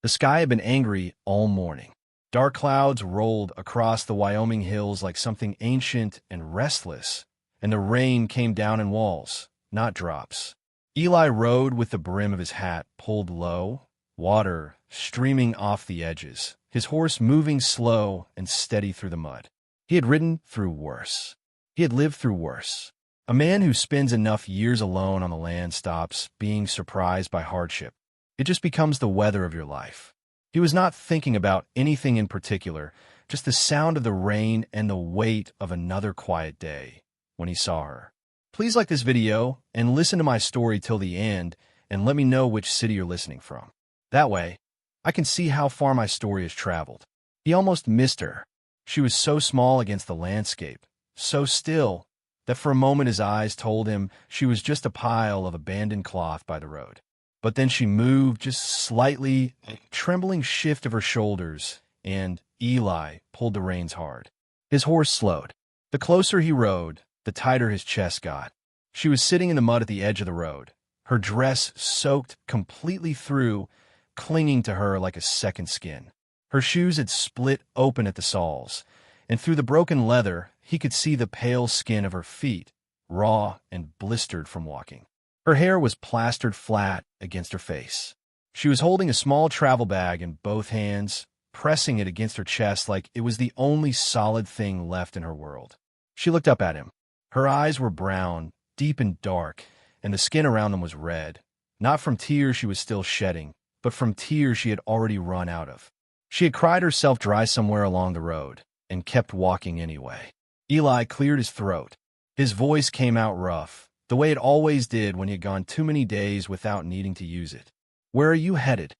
The sky had been angry all morning. Dark clouds rolled across the Wyoming hills like something ancient and restless, and the rain came down in walls, not drops. Eli rode with the brim of his hat pulled low, water streaming off the edges, his horse moving slow and steady through the mud. He had ridden through worse. He had lived through worse. A man who spends enough years alone on the land stops being surprised by hardship. It just becomes the weather of your life. He was not thinking about anything in particular, just the sound of the rain and the weight of another quiet day when he saw her. Please like this video and listen to my story till the end and let me know which city you're listening from. That way, I can see how far my story has traveled. He almost missed her. She was so small against the landscape, so still, that for a moment his eyes told him she was just a pile of abandoned cloth by the road. But then she moved just slightly, a trembling shift of her shoulders, and Eli pulled the reins hard. His horse slowed. The closer he rode, the tighter his chest got. She was sitting in the mud at the edge of the road, her dress soaked completely through, clinging to her like a second skin. Her shoes had split open at the soles, and through the broken leather he could see the pale skin of her feet, raw and blistered from walking. Her hair was plastered flat against her face. She was holding a small travel bag in both hands, pressing it against her chest like it was the only solid thing left in her world. She looked up at him. Her eyes were brown, deep and dark, and the skin around them was red, not from tears she was still shedding, but from tears she had already run out of. She had cried herself dry somewhere along the road, and kept walking anyway. Eli cleared his throat. His voice came out rough, the way it always did when he had gone too many days without needing to use it. "Where are you headed?"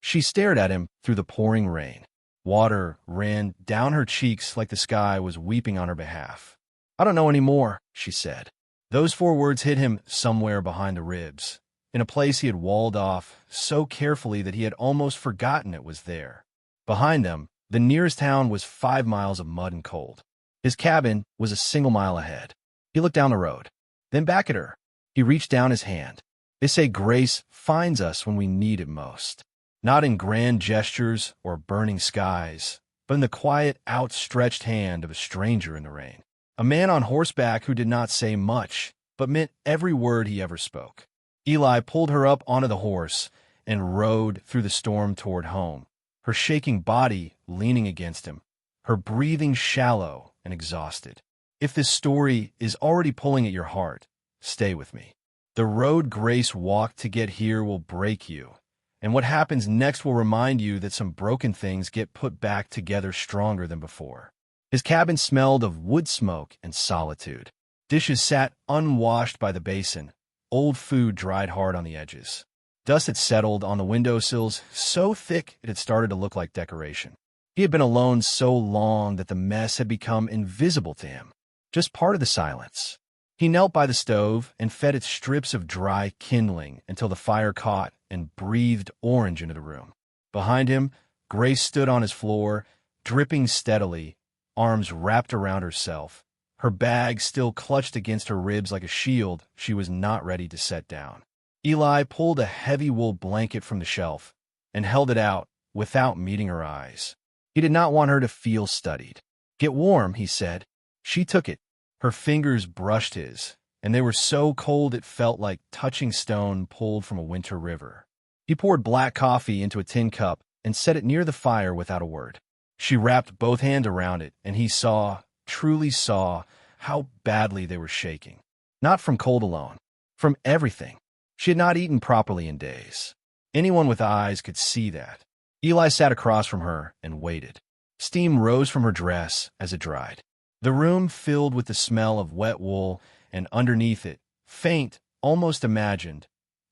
She stared at him through the pouring rain. Water ran down her cheeks like the sky was weeping on her behalf. "I don't know anymore," she said. Those 4 words hit him somewhere behind the ribs, in a place he had walled off so carefully that he had almost forgotten it was there. Behind them, the nearest town was 5 miles of mud and cold. His cabin was a single mile ahead. He looked down the road, then back at her. He reached down his hand. They say grace finds us when we need it most. Not in grand gestures or burning skies, but in the quiet, outstretched hand of a stranger in the rain. A man on horseback who did not say much, but meant every word he ever spoke. Eli pulled her up onto the horse and rode through the storm toward home, her shaking body leaning against him, her breathing shallow and exhausted. If this story is already pulling at your heart, stay with me. The road Grace walked to get here will break you, and what happens next will remind you that some broken things get put back together stronger than before. His cabin smelled of wood smoke and solitude. Dishes sat unwashed by the basin, old food dried hard on the edges. Dust had settled on the windowsills so thick it had started to look like decoration. He had been alone so long that the mess had become invisible to him, just part of the silence. He knelt by the stove and fed it strips of dry kindling until the fire caught and breathed orange into the room. Behind him, Grace stood on his floor, dripping steadily, arms wrapped around herself, her bag still clutched against her ribs like a shield she was not ready to set down. Eli pulled a heavy wool blanket from the shelf and held it out without meeting her eyes. He did not want her to feel studied. "Get warm," he said. She took it. Her fingers brushed his, and they were so cold it felt like touching stone pulled from a winter river. He poured black coffee into a tin cup and set it near the fire without a word. She wrapped both hands around it, and he saw, truly saw, how badly they were shaking. Not from cold alone, from everything. She had not eaten properly in days. Anyone with eyes could see that. Eli sat across from her and waited. Steam rose from her dress as it dried. The room filled with the smell of wet wool, and underneath it, faint, almost imagined,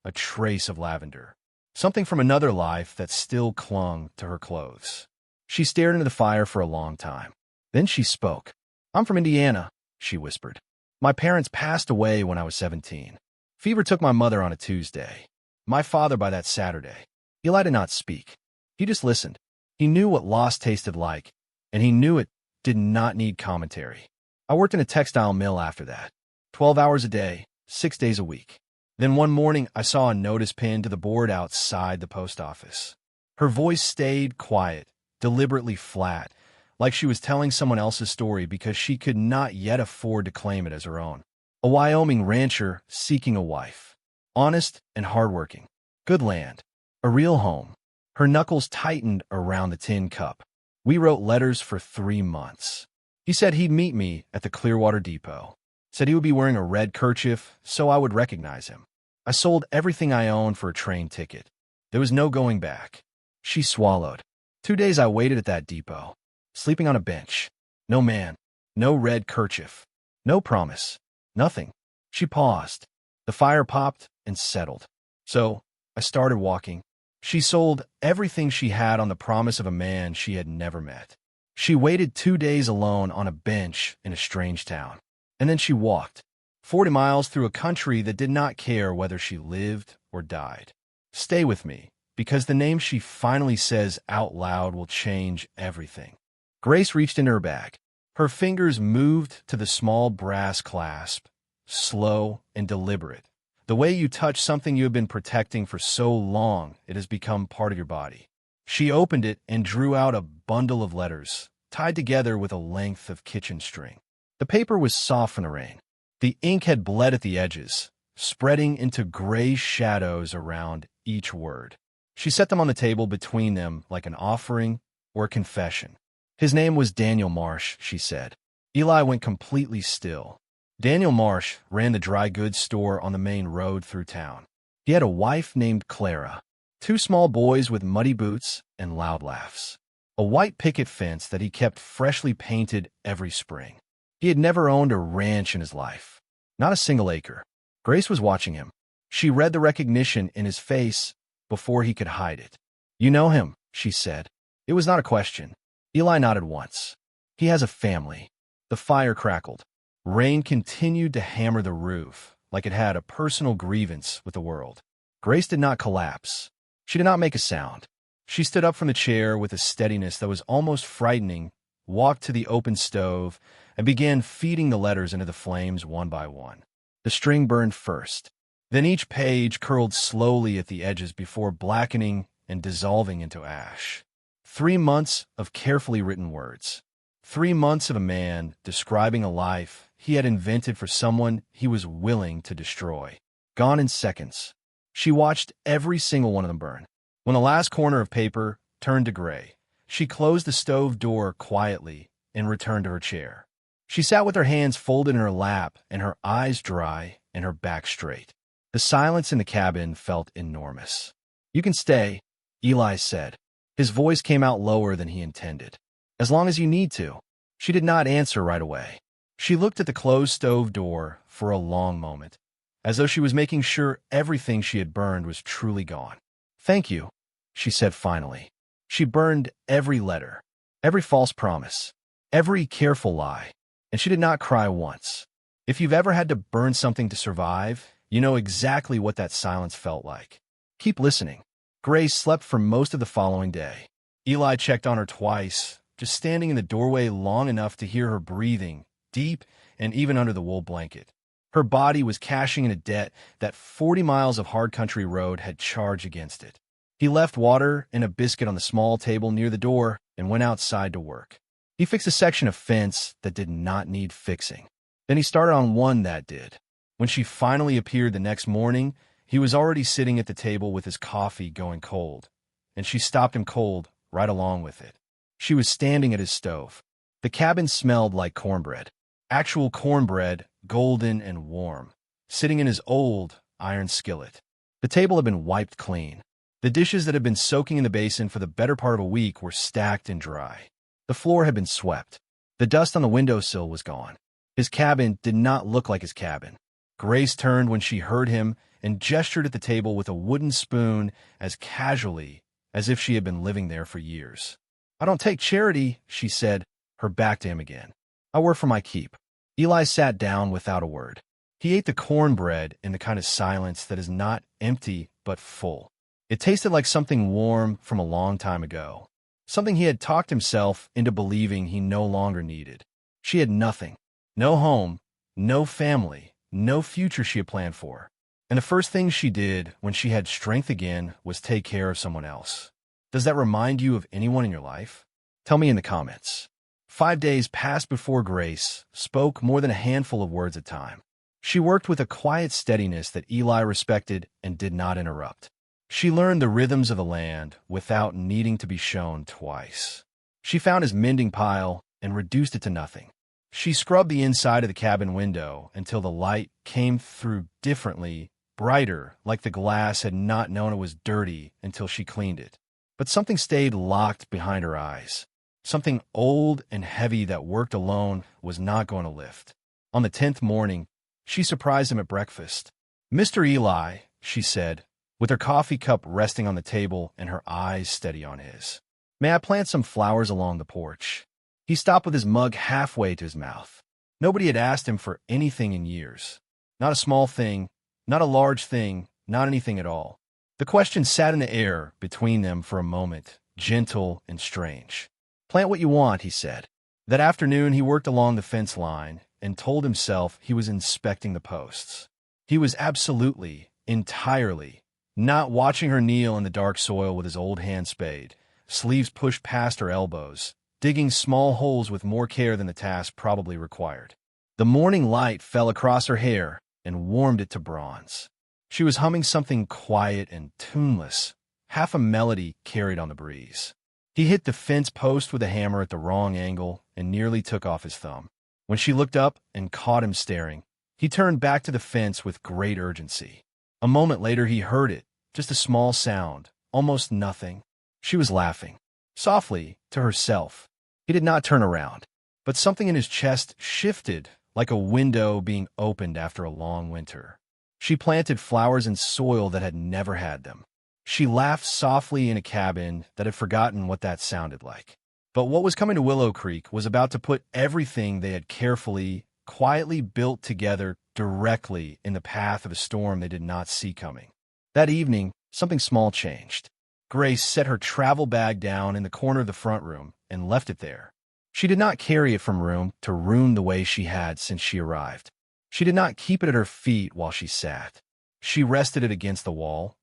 a trace of lavender. Something from another life that still clung to her clothes. She stared into the fire for a long time. Then she spoke. "I'm from Indiana," she whispered. "My parents passed away when I was 17. Fever took my mother on a Tuesday. My father by that Saturday." Eli did not speak. He just listened. He knew what loss tasted like, and he knew it did not need commentary. "I worked in a textile mill after that. 12 hours a day, 6 days a week. Then one morning I saw a notice pinned to the board outside the post office." Her voice stayed quiet, deliberately flat, like she was telling someone else's story because she could not yet afford to claim it as her own. A Wyoming rancher seeking a wife. Honest and hardworking. Good land. A real home. Her knuckles tightened around the tin cup. We wrote letters for 3 months. He said he'd meet me at the Clearwater Depot. Said he would be wearing a red kerchief so I would recognize him. I sold everything I owned for a train ticket. There was no going back. She swallowed. 2 days I waited at that depot, sleeping on a bench. No man, no red kerchief, no promise, nothing. She paused. The fire popped and settled. So I started walking. She sold everything she had on the promise of a man she had never met. She waited 2 days alone on a bench in a strange town. And then she walked 40 miles through a country that did not care whether she lived or died. Stay with me, because the name she finally says out loud will change everything. Grace reached into her bag. Her fingers moved to the small brass clasp, slow and deliberate. The way you touch something you have been protecting for so long, it has become part of your body. She opened it and drew out a bundle of letters, tied together with a length of kitchen string. The paper was soft from the rain. The ink had bled at the edges, spreading into gray shadows around each word. She set them on the table between them like an offering or a confession. His name was Daniel Marsh, she said. Eli went completely still. Daniel Marsh ran the dry goods store on the main road through town. He had a wife named Clara, 2 small boys with muddy boots and loud laughs, a white picket fence that he kept freshly painted every spring. He had never owned a ranch in his life, not a single acre. Grace was watching him. She read the recognition in his face before he could hide it. "You know him," she said. It was not a question. Eli nodded once. "He has a family." The fire crackled. Rain continued to hammer the roof, like it had a personal grievance with the world. Grace did not collapse. She did not make a sound. She stood up from the chair with a steadiness that was almost frightening, walked to the open stove, and began feeding the letters into the flames one by one. The string burned first. Then each page curled slowly at the edges before blackening and dissolving into ash. 3 months of carefully written words. 3 months of a man describing a life he had invented for someone he was willing to destroy. Gone in seconds. She watched every single one of them burn. When the last corner of paper turned to gray, she closed the stove door quietly and returned to her chair. She sat with her hands folded in her lap and her eyes dry and her back straight. The silence in the cabin felt enormous. "You can stay," Eli said. His voice came out lower than he intended. "As long as you need to." She did not answer right away. She looked at the closed stove door for a long moment, as though she was making sure everything she had burned was truly gone. "Thank you," she said finally. She burned every letter, every false promise, every careful lie, and she did not cry once. If you've ever had to burn something to survive, you know exactly what that silence felt like. Keep listening. Grace slept for most of the following day. Eli checked on her twice, just standing in the doorway long enough to hear her breathing, deep and even under the wool blanket. Her body was cashing in a debt that 40 miles of hard country road had charged against it. He left water and a biscuit on the small table near the door and went outside to work. He fixed a section of fence that did not need fixing. Then he started on one that did. When she finally appeared the next morning, he was already sitting at the table with his coffee going cold, and she stopped him cold right along with it. She was standing at his stove. The cabin smelled like cornbread. Actual cornbread, golden and warm, sitting in his old iron skillet. The table had been wiped clean. The dishes that had been soaking in the basin for the better part of a week were stacked and dry. The floor had been swept. The dust on the windowsill was gone. His cabin did not look like his cabin. Grace turned when she heard him and gestured at the table with a wooden spoon as casually as if she had been living there for years. "I don't take charity," she said, her back to him again. "I work for my keep." Eli sat down without a word. He ate the cornbread in the kind of silence that is not empty but full. It tasted like something warm from a long time ago, something he had talked himself into believing he no longer needed. She had nothing, no home, no family, no future she had planned for. And the first thing she did when she had strength again was take care of someone else. Does that remind you of anyone in your life? Tell me in the comments. 5 days passed before Grace spoke more than a handful of words at a time. She worked with a quiet steadiness that Eli respected and did not interrupt. She learned the rhythms of the land without needing to be shown twice. She found his mending pile and reduced it to nothing. She scrubbed the inside of the cabin window until the light came through differently, brighter, like the glass had not known it was dirty until she cleaned it. But something stayed locked behind her eyes. Something old and heavy that worked alone was not going to lift. On the 10th morning, she surprised him at breakfast. "Mr. Eli," she said, with her coffee cup resting on the table and her eyes steady on his. "May I plant some flowers along the porch?" He stopped with his mug halfway to his mouth. Nobody had asked him for anything in years. Not a small thing, not a large thing, not anything at all. The question sat in the air between them for a moment, gentle and strange. "Plant what you want," he said. That afternoon he worked along the fence line and told himself he was inspecting the posts. He was absolutely, entirely, not watching her kneel in the dark soil with his old hand spade, sleeves pushed past her elbows, digging small holes with more care than the task probably required. The morning light fell across her hair and warmed it to bronze. She was humming something quiet and tuneless, half a melody carried on the breeze. He hit the fence post with a hammer at the wrong angle and nearly took off his thumb. When she looked up and caught him staring, he turned back to the fence with great urgency. A moment later he heard it, just a small sound, almost nothing. She was laughing, softly, to herself. He did not turn around, but something in his chest shifted like a window being opened after a long winter. She planted flowers in soil that had never had them. She laughed softly in a cabin that had forgotten what that sounded like. But what was coming to Willow Creek was about to put everything they had carefully, quietly built together directly in the path of a storm they did not see coming. That evening, something small changed. Grace set her travel bag down in the corner of the front room and left it there. She did not carry it from room to room the way she had since she arrived. She did not keep it at her feet while she sat. She rested it against the wall,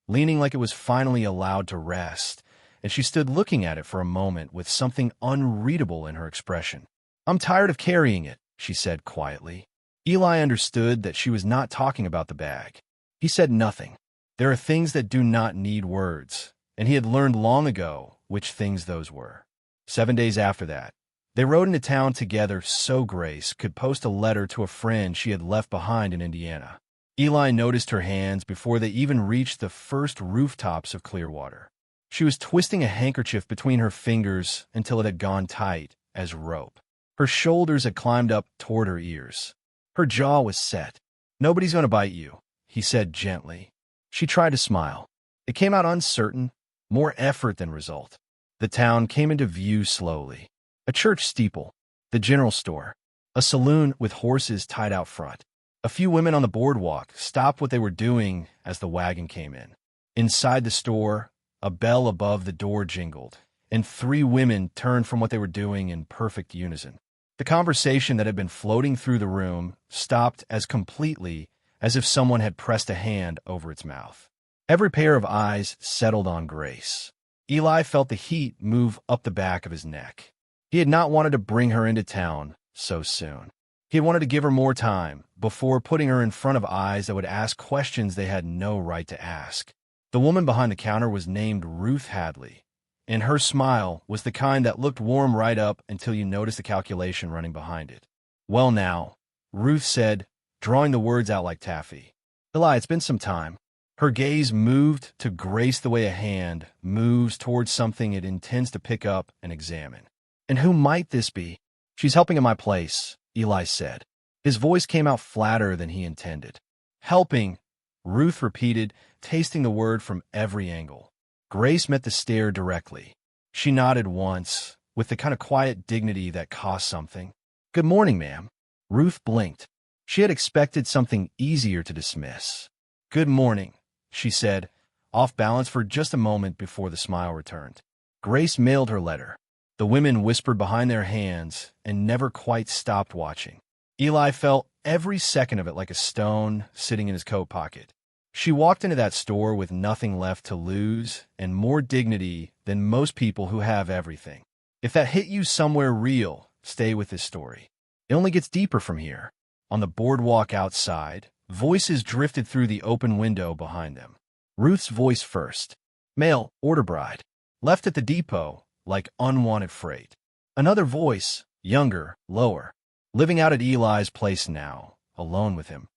leaning like it was finally allowed to rest, and she stood looking at it for a moment with something unreadable in her expression. "I'm tired of carrying it," she said quietly. Eli understood that she was not talking about the bag. He said nothing. There are things that do not need words, and he had learned long ago which things those were. 7 days after that, they rode into town together so Grace could post a letter to a friend she had left behind in Indiana. Eli noticed her hands before they even reached the first rooftops of Clearwater. She was twisting a handkerchief between her fingers until it had gone tight as rope. Her shoulders had climbed up toward her ears. Her jaw was set. "Nobody's going to bite you," he said gently. She tried to smile. It came out uncertain, more effort than result. The town came into view slowly. A church steeple, the general store, a saloon with horses tied out front. A few women on the boardwalk stopped what they were doing as the wagon came in. Inside the store, a bell above the door jingled, and 3 women turned from what they were doing in perfect unison. The conversation that had been floating through the room stopped as completely as if someone had pressed a hand over its mouth. Every pair of eyes settled on Grace. Eli felt the heat move up the back of his neck. He had not wanted to bring her into town so soon. He had wanted to give her more time before putting her in front of eyes that would ask questions they had no right to ask. The woman behind the counter was named Ruth Hadley, and her smile was the kind that looked warm right up until you noticed the calculation running behind it. "Well now," Ruth said, drawing the words out like taffy. "Eli, it's been some time." Her gaze moved to Grace the way a hand moves towards something it intends to pick up and examine. "And who might this be?" "She's helping in my place," Eli said. His voice came out flatter than he intended. "Helping," Ruth repeated, tasting the word from every angle. Grace met the stare directly. She nodded once, with the kind of quiet dignity that cost something. "Good morning, ma'am." Ruth blinked. She had expected something easier to dismiss. "Good morning," she said, off balance for just a moment before the smile returned. Grace mailed her letter. The women whispered behind their hands and never quite stopped watching. Eli felt every second of it like a stone sitting in his coat pocket. She walked into that store with nothing left to lose and more dignity than most people who have everything. If that hit you somewhere real, stay with this story. It only gets deeper from here. On the boardwalk outside, voices drifted through the open window behind them. Ruth's voice first. Mail, order bride. Left at the depot, like unwanted freight. Another voice, younger, lower. Living out at Eli's place now, alone with him.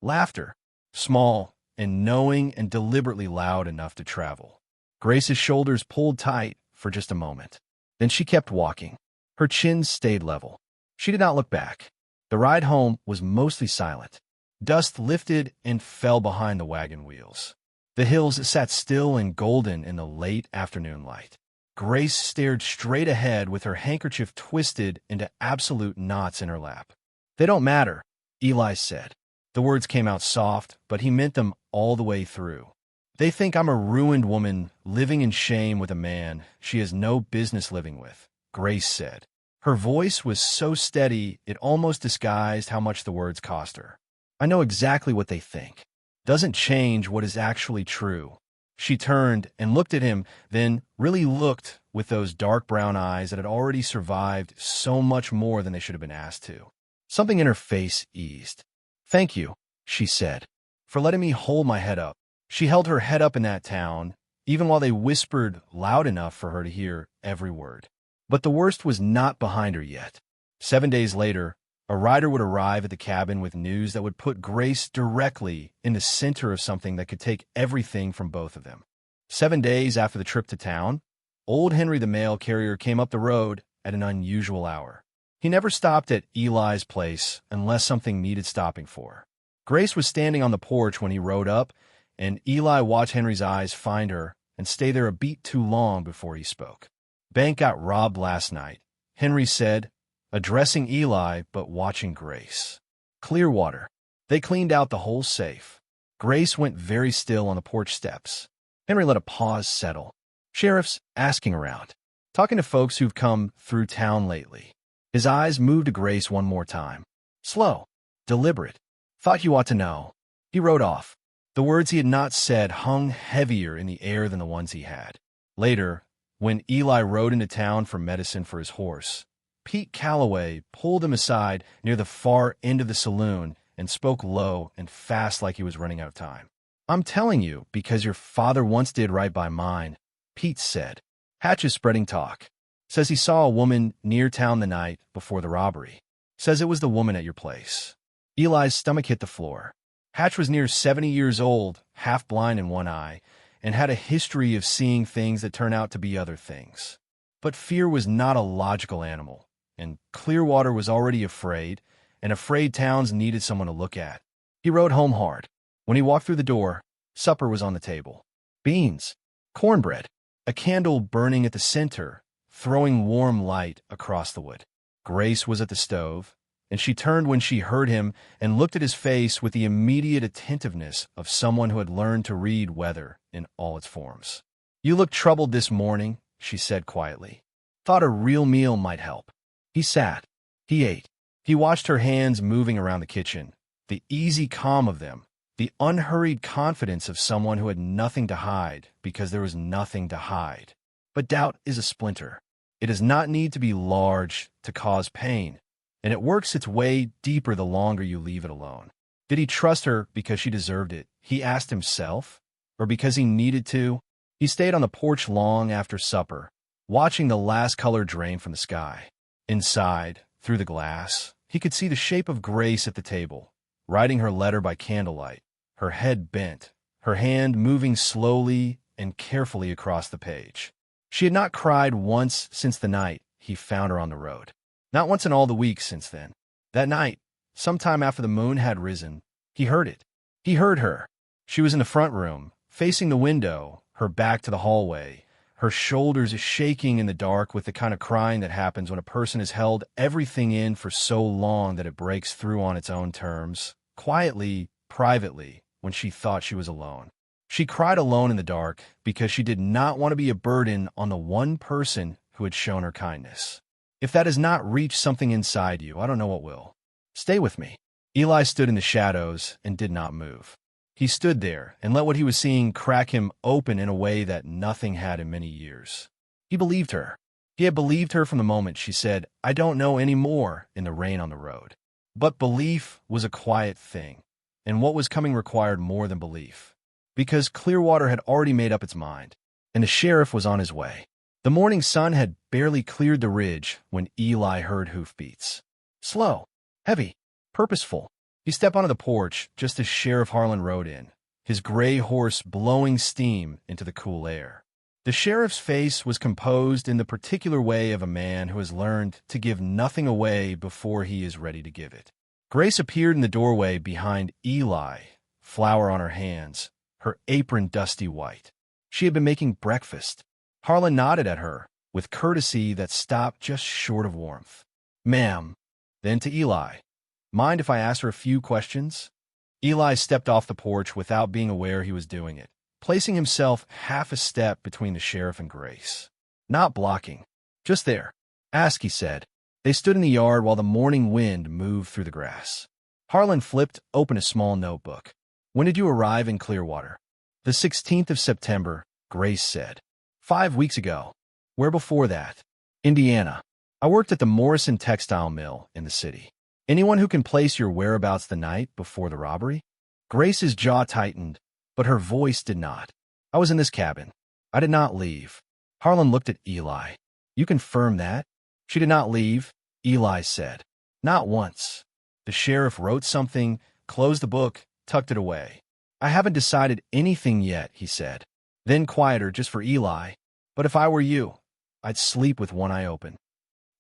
Laughter. Small, and knowing and deliberately loud enough to travel. Grace's shoulders pulled tight for just a moment. Then she kept walking. Her chin stayed level. She did not look back. The ride home was mostly silent. Dust lifted and fell behind the wagon wheels. The hills sat still and golden in the late afternoon light. Grace stared straight ahead with her handkerchief twisted into absolute knots in her lap. "They don't matter," Eli said. The words came out soft, but he meant them all the way through. "They think I'm a ruined woman living in shame with a man she has no business living with," Grace said. Her voice was so steady it almost disguised how much the words cost her. "I know exactly what they think. Doesn't change what is actually true." She turned and looked at him, then really looked with those dark brown eyes that had already survived so much more than they should have been asked to. Something in her face eased. "Thank you," she said, "for letting me hold my head up." She held her head up in that town, even while they whispered loud enough for her to hear every word. But the worst was not behind her yet. 7 days later, a rider would arrive at the cabin with news that would put Grace directly in the center of something that could take everything from both of them. 7 days after the trip to town, old Henry the mail carrier came up the road at an unusual hour. He never stopped at Eli's place unless something needed stopping for. Grace was standing on the porch when he rode up, and Eli watched Henry's eyes find her and stay there a beat too long before he spoke. "Bank got robbed last night," Henry said, addressing Eli but watching Grace. "Clearwater. They cleaned out the whole safe." Grace went very still on the porch steps. Henry let a pause settle. "Sheriffs asking around. Talking to folks who've come through town lately." His eyes moved to Grace one more time. Slow. Deliberate. "Thought you ought to know." He rode off. The words he had not said hung heavier in the air than the ones he had. Later, when Eli rode into town for medicine for his horse, Pete Calloway pulled him aside near the far end of the saloon and spoke low and fast like he was running out of time. "I'm telling you because your father once did right by mine," Pete said. "Hatch is spreading talk. Says he saw a woman near town the night before the robbery. Says it was the woman at your place." Eli's stomach hit the floor. Hatch was near 70 years old, half blind in one eye, and had a history of seeing things that turn out to be other things. But fear was not a logical animal, and Clearwater was already afraid, and afraid towns needed someone to look at. He rode home hard. When he walked through the door, supper was on the table. Beans, cornbread, a candle burning at the center, throwing warm light across the wood. Grace was at the stove, and she turned when she heard him and looked at his face with the immediate attentiveness of someone who had learned to read weather in all its forms. "You look troubled this morning," she said quietly. "Thought a real meal might help." He sat. He ate. He watched her hands moving around the kitchen, the easy calm of them, the unhurried confidence of someone who had nothing to hide because there was nothing to hide. But doubt is a splinter. It does not need to be large to cause pain, and it works its way deeper the longer you leave it alone. Did he trust her because she deserved it? He asked himself. Or because he needed to? He stayed on the porch long after supper, watching the last color drain from the sky. Inside, through the glass, he could see the shape of Grace at the table, writing her letter by candlelight, her head bent, her hand moving slowly and carefully across the page. She had not cried once since the night he found her on the road. Not once in all the weeks since then. That night, sometime after the moon had risen, he heard it. He heard her. She was in the front room, facing the window, her back to the hallway, her shoulders shaking in the dark with the kind of crying that happens when a person has held everything in for so long that it breaks through on its own terms, quietly, privately, when she thought she was alone. She cried alone in the dark because she did not want to be a burden on the one person who had shown her kindness. If that has not reached something inside you, I don't know what will. Stay with me. Eli stood in the shadows and did not move. He stood there and let what he was seeing crack him open in a way that nothing had in many years. He believed her. He had believed her from the moment she said, "I don't know any more," in the rain on the road. But belief was a quiet thing, and what was coming required more than belief. Because Clearwater had already made up its mind, and the sheriff was on his way. The morning sun had barely cleared the ridge when Eli heard hoofbeats. Slow, heavy, purposeful. He stepped onto the porch just as Sheriff Harlan rode in, his gray horse blowing steam into the cool air. The sheriff's face was composed in the particular way of a man who has learned to give nothing away before he is ready to give it. Grace appeared in the doorway behind Eli, flour on her hands, her apron dusty white. She had been making breakfast. Harlan nodded at her with courtesy that stopped just short of warmth. "Ma'am." Then to Eli, "Mind if I ask her a few questions?" Eli stepped off the porch without being aware he was doing it, placing himself half a step between the sheriff and Grace. Not blocking, just there. "Ask," he said. They stood in the yard while the morning wind moved through the grass. Harlan flipped open a small notebook. "When did you arrive in Clearwater?" "The 16th of September, Grace said. 5 weeks ago." "Where before that?" "Indiana. I worked at the Morrison textile mill in the city." "Anyone who can place your whereabouts the night before the robbery?" Grace's jaw tightened, but her voice did not. "I was in this cabin. I did not leave." Harlan looked at Eli. "You confirm that?" "She did not leave," Eli said. "Not once." The sheriff wrote something, closed the book, tucked it away. "I haven't decided anything yet," he said. Then quieter just for Eli, "But if I were you, I'd sleep with one eye open."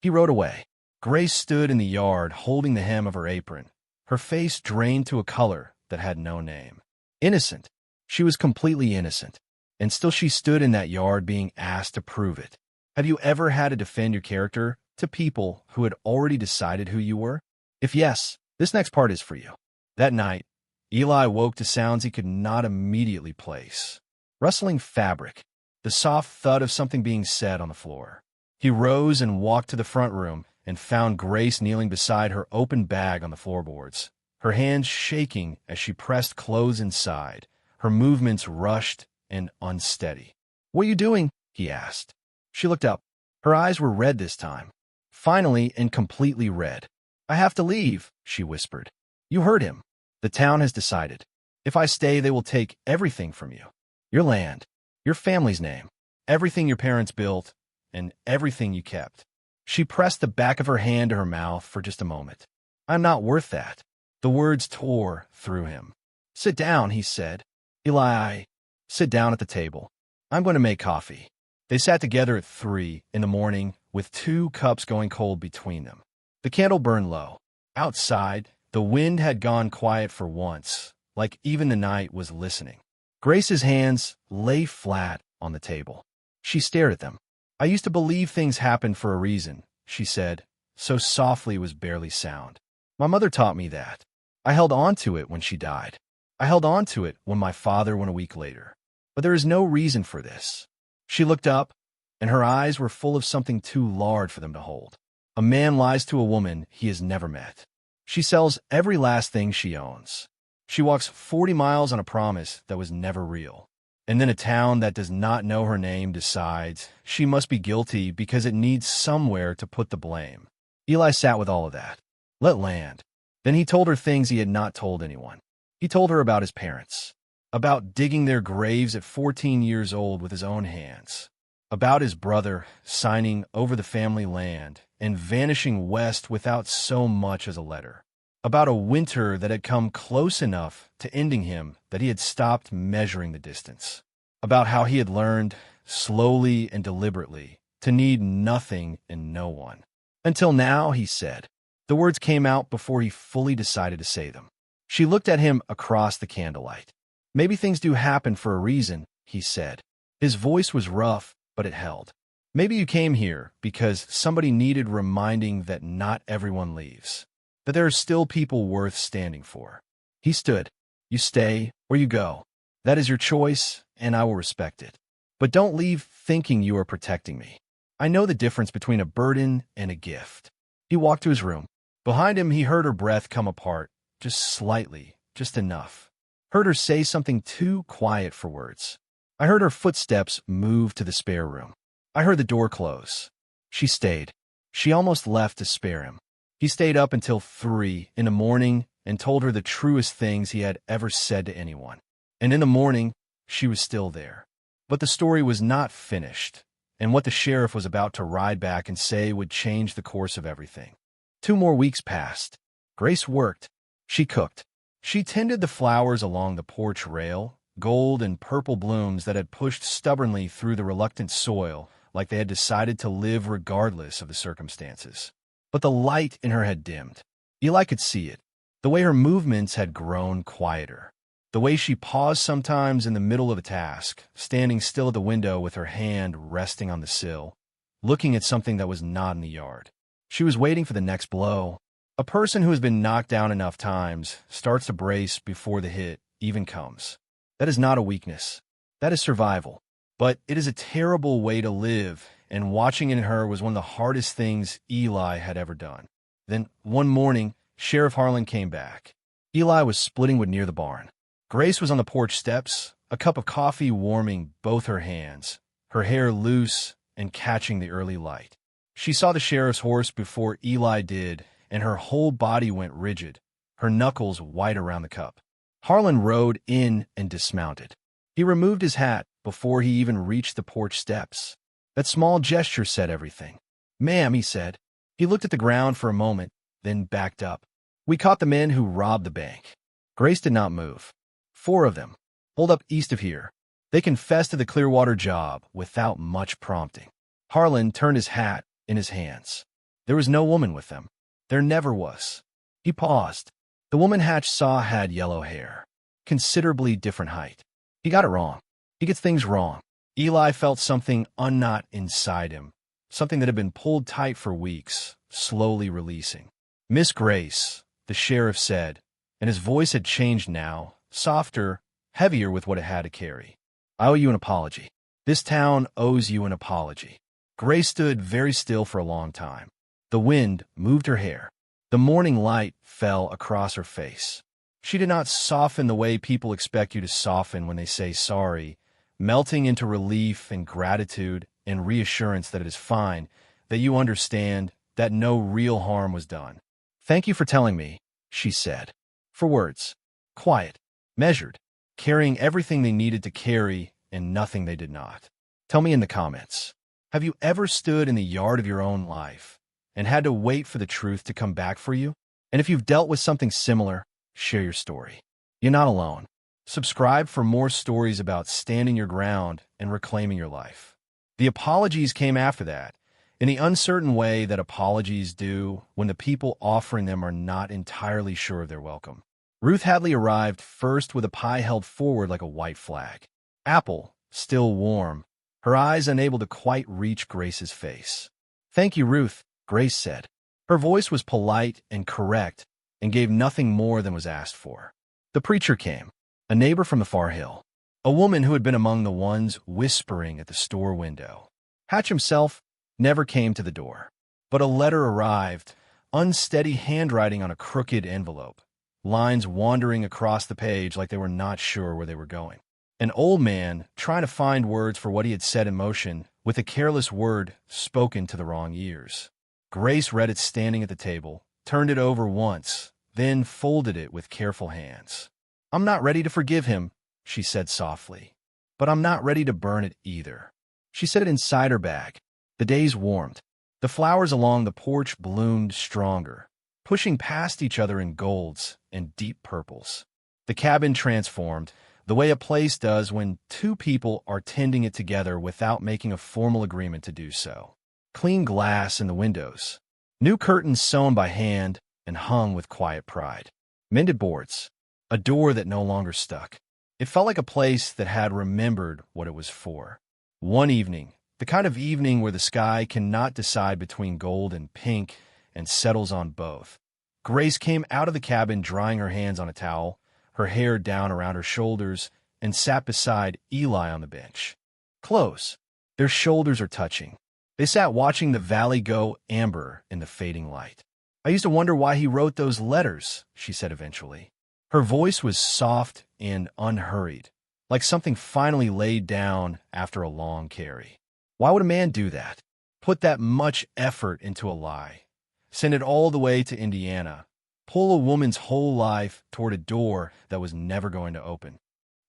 He rode away. Grace stood in the yard holding the hem of her apron, her face drained to a color that had no name. Innocent. She was completely innocent. And still she stood in that yard being asked to prove it. Have you ever had to defend your character to people who had already decided who you were? If yes, this next part is for you. That night, Eli woke to sounds he could not immediately place. Rustling fabric, the soft thud of something being said on the floor. He rose and walked to the front room and found Grace kneeling beside her open bag on the floorboards, her hands shaking as she pressed clothes inside, her movements rushed and unsteady. "What are you doing?" he asked. She looked up. Her eyes were red this time, finally and completely red. "I have to leave," she whispered. "You heard him. The town has decided. If I stay, they will take everything from you. Your land, your family's name, everything your parents built, and everything you kept." She pressed the back of her hand to her mouth for just a moment. "I'm not worth that." The words tore through him. "Sit down," he said. "Eli, sit down at the table. I'm going to make coffee." They sat together at 3 in the morning with 2 cups going cold between them. The candle burned low. Outside, the wind had gone quiet for once, like even the night was listening. Grace's hands lay flat on the table. She stared at them. "I used to believe things happened for a reason," she said, so softly it was barely sound. "My mother taught me that. I held on to it when she died. I held on to it when my father went a week later. But there is no reason for this." She looked up, and her eyes were full of something too large for them to hold. "A man lies to a woman he has never met. She sells every last thing she owns. She walks 40 miles on a promise that was never real. And then a town that does not know her name decides she must be guilty because it needs somewhere to put the blame." Eli sat with all of that. Let land. Then he told her things he had not told anyone. He told her about his parents, about digging their graves at 14 years old with his own hands, about his brother signing over the family land and vanishing west without so much as a letter, about a winter that had come close enough to ending him that he had stopped measuring the distance, about how he had learned, slowly and deliberately, to need nothing and no one. "Until now," he said. The words came out before he fully decided to say them. She looked at him across the candlelight. "Maybe things do happen for a reason," he said. His voice was rough, but it held. "Maybe you came here because somebody needed reminding that not everyone leaves, that there are still people worth standing for." He stood. "You stay or you go. That is your choice, and I will respect it. But don't leave thinking you are protecting me. I know the difference between a burden and a gift." He walked to his room. Behind him, he heard her breath come apart, just slightly, just enough. Heard her say something too quiet for words. I heard her footsteps move to the spare room. I heard the door close. She stayed. She almost left to spare him. He stayed up until 3 in the morning and told her the truest things he had ever said to anyone. And in the morning, she was still there. But the story was not finished, and what the sheriff was about to ride back and say would change the course of everything. 2 more weeks passed. Grace worked. She cooked. She tended the flowers along the porch rail, gold and purple blooms that had pushed stubbornly through the reluctant soil like they had decided to live regardless of the circumstances. But the light in her had dimmed. Eli could see it. The way her movements had grown quieter. The way she paused sometimes in the middle of a task, standing still at the window with her hand resting on the sill, looking at something that was not in the yard. She was waiting for the next blow. A person who has been knocked down enough times starts to brace before the hit even comes. That is not a weakness. That is survival. But it is a terrible way to live, and watching it in her was one of the hardest things Eli had ever done. Then, one morning, Sheriff Harlan came back. Eli was splitting wood near the barn. Grace was on the porch steps, a cup of coffee warming both her hands, her hair loose and catching the early light. She saw the sheriff's horse before Eli did, and her whole body went rigid, her knuckles white around the cup. Harlan rode in and dismounted. He removed his hat before he even reached the porch steps. That small gesture said everything. "Ma'am," he said. He looked at the ground for a moment, then backed up. "We caught the men who robbed the bank." Grace did not move. 4 of them, holed up east of here. They confessed to the Clearwater job without much prompting. Harlan turned his hat in his hands. There was no woman with them. There never was. He paused. The woman Hatch saw had yellow hair, considerably different height. He got it wrong. He gets things wrong. Eli felt something unknot inside him, something that had been pulled tight for weeks, slowly releasing. "Miss Grace," the sheriff said, and his voice had changed now, softer, heavier with what it had to carry. "I owe you an apology. This town owes you an apology." Grace stood very still for a long time. The wind moved her hair. The morning light fell across her face. She did not soften the way people expect you to soften when they say sorry, melting into relief and gratitude and reassurance that it is fine, that you understand, that no real harm was done. "Thank you for telling me," she said. 4 words. Quiet, measured, carrying everything they needed to carry and nothing they did not. Tell me in the comments. Have you ever stood in the yard of your own life and had to wait for the truth to come back for you? And if you've dealt with something similar, share your story. You're not alone. Subscribe for more stories about standing your ground and reclaiming your life. The apologies came after that, in the uncertain way that apologies do when the people offering them are not entirely sure of their welcome. Ruth Hadley arrived first with a pie held forward like a white flag. Apple, still warm, her eyes unable to quite reach Grace's face. "Thank you, Ruth," Grace said. Her voice was polite and correct and gave nothing more than was asked for. The preacher came, a neighbor from the far hill, a woman who had been among the ones whispering at the store window. Hatch himself never came to the door, but a letter arrived, unsteady handwriting on a crooked envelope, lines wandering across the page like they were not sure where they were going. An old man trying to find words for what he had set in motion with a careless word spoken to the wrong ears. Grace read it standing at the table, turned it over once, then folded it with careful hands. "I'm not ready to forgive him," she said softly, "but I'm not ready to burn it either." She set it inside her bag. The days warmed. The flowers along the porch bloomed stronger, pushing past each other in golds and deep purples. The cabin transformed, the way a place does when 2 people are tending it together without making a formal agreement to do so. Clean glass in the windows. New curtains sewn by hand and hung with quiet pride. Mended boards. A door that no longer stuck. It felt like a place that had remembered what it was for. One evening, the kind of evening where the sky cannot decide between gold and pink and settles on both. Grace came out of the cabin drying her hands on a towel, her hair down around her shoulders, and sat beside Eli on the bench. Close. Their shoulders are touching. They sat watching the valley go amber in the fading light. "I used to wonder why he wrote those letters," she said eventually. Her voice was soft and unhurried, like something finally laid down after a long carry. Why would a man do that? Put that much effort into a lie, send it all the way to Indiana, pull a woman's whole life toward a door that was never going to open.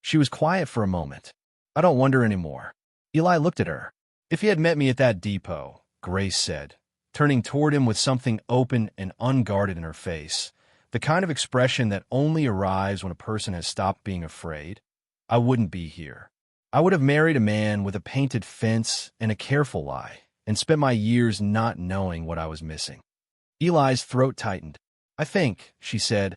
She was quiet for a moment. I don't wonder anymore. Eli looked at her. If he had met me at that depot, Grace said, turning toward him with something open and unguarded in her face, the kind of expression that only arrives when a person has stopped being afraid, I wouldn't be here. I would have married a man with a painted fence and a careful lie, and spent my years not knowing what I was missing. Eli's throat tightened. I think, she said,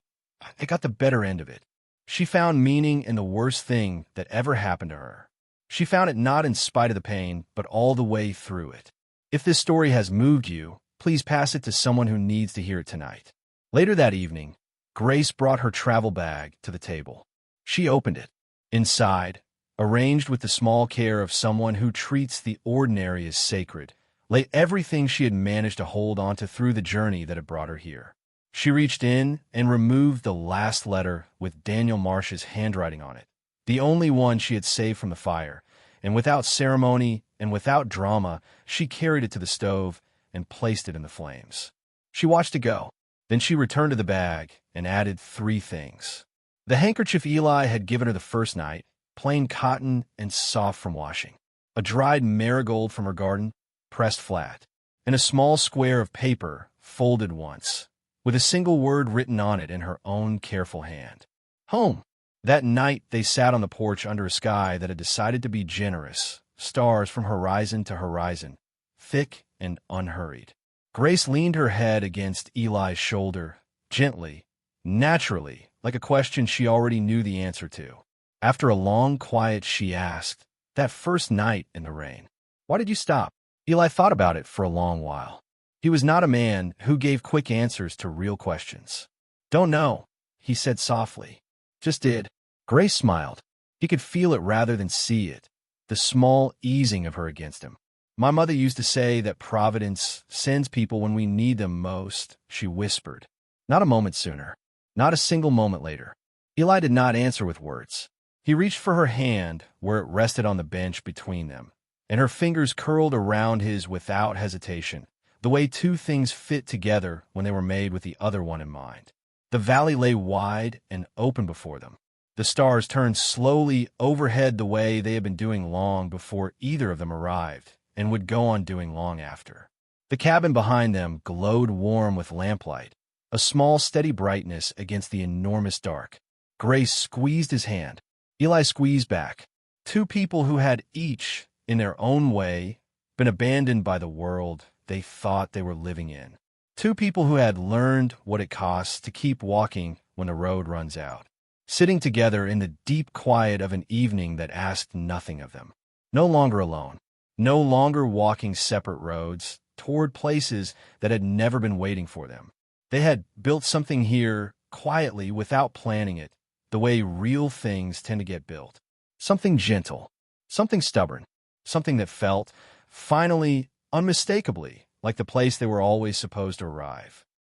I got the better end of it. She found meaning in the worst thing that ever happened to her. She found it not in spite of the pain, but all the way through it. If this story has moved you, please pass it to someone who needs to hear it tonight. Later that evening, Grace brought her travel bag to the table. She opened it. Inside, arranged with the small care of someone who treats the ordinary as sacred, lay everything she had managed to hold onto through the journey that had brought her here. She reached in and removed the last letter with Daniel Marsh's handwriting on it, the only one she had saved from the fire, and without ceremony and without drama, she carried it to the stove and placed it in the flames. She watched it go. Then she returned to the bag and added 3 things. The handkerchief Eli had given her the first night, plain cotton and soft from washing. A dried marigold from her garden, pressed flat. And a small square of paper, folded once, with a single word written on it in her own careful hand. Home. That night they sat on the porch under a sky that had decided to be generous, stars from horizon to horizon, thick and unhurried. Grace leaned her head against Eli's shoulder, gently, naturally, like a question she already knew the answer to. After a long quiet, she asked, that first night in the rain, why did you stop? Eli thought about it for a long while. He was not a man who gave quick answers to real questions. Don't know, he said softly. Just did. Grace smiled. He could feel it rather than see it, the small easing of her against him. My mother used to say that Providence sends people when we need them most, she whispered. Not a moment sooner. Not a single moment later. Eli did not answer with words. He reached for her hand where it rested on the bench between them, and her fingers curled around his without hesitation, the way 2 things fit together when they were made with the other one in mind. The valley lay wide and open before them. The stars turned slowly overhead the way they had been doing long before either of them arrived, and would go on doing long after. The cabin behind them glowed warm with lamplight, a small steady brightness against the enormous dark. Grace squeezed his hand. Eli squeezed back. 2 people who had each, in their own way, been abandoned by the world they thought they were living in. 2 people who had learned what it costs to keep walking when the road runs out, sitting together in the deep quiet of an evening that asked nothing of them. No longer alone, no longer walking separate roads toward places that had never been waiting for them. They had built something here quietly without planning it, the way real things tend to get built. Something gentle, something stubborn, something that felt, finally, unmistakably, like the place they were always supposed to arrive.